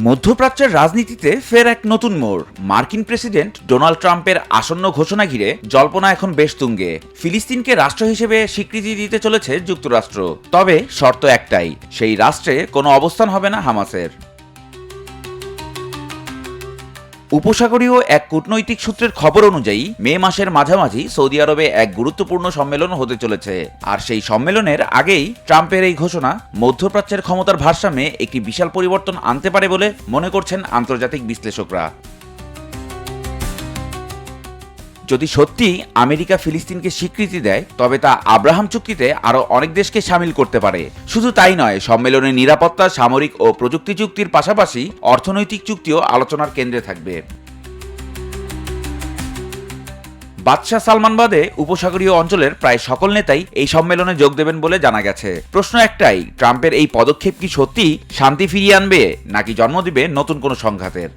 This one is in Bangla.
মধ্যপ্রাচ্যের রাজনীতিতে ফের এক নতুন মোড়। মার্কিন প্রেসিডেন্ট ডোনাল্ড ট্রাম্পের আসন্ন ঘোষণা ঘিরে জল্পনা এখন বেশ তুঙ্গে। ফিলিস্তিনকে রাষ্ট্র হিসেবে স্বীকৃতি দিতে চলেছে যুক্তরাষ্ট্র, তবে শর্ত একটাই, সেই রাষ্ট্রে কোনো অবস্থান হবে না হামাসের। উপসাগরীয় এক কূটনৈতিক সূত্রের খবর অনুযায়ী মে মাসের মাঝামাঝি সৌদি আরবে এক গুরুত্বপূর্ণ সম্মেলন হতে চলেছে, আর সেই সম্মেলনের আগেই ট্রাম্পের এই ঘোষণা মধ্যপ্রাচ্যের ক্ষমতার ভারসাম্যে একটি বিশাল পরিবর্তন আনতে পারে বলে মনে করছেন আন্তর্জাতিক বিশ্লেষকরা। যদি সত্যি আমেরিকা ফিলিস্তিনকে স্বীকৃতি দেয়, তবে তা আব্রাহাম চুক্তিতে আরও অনেক দেশকে সামিল করতে পারে। শুধু তাই নয়, সম্মেলনে নিরাপত্তা, সামরিক ও প্রযুক্তি চুক্তির পাশাপাশি অর্থনৈতিক চুক্তিও আলোচনার কেন্দ্রে থাকবে। বাদশাহ সালমান বাদে উপসাগরীয় অঞ্চলের প্রায় সকল নেতাই এই সম্মেলনে যোগ দেবেন বলে জানা গেছে। প্রশ্ন একটাই, ট্রাম্পের এই পদক্ষেপ কি সত্যি শান্তি ফিরিয়ে আনবে, নাকি জন্ম দিবে নতুন কোনো সংঘাতের?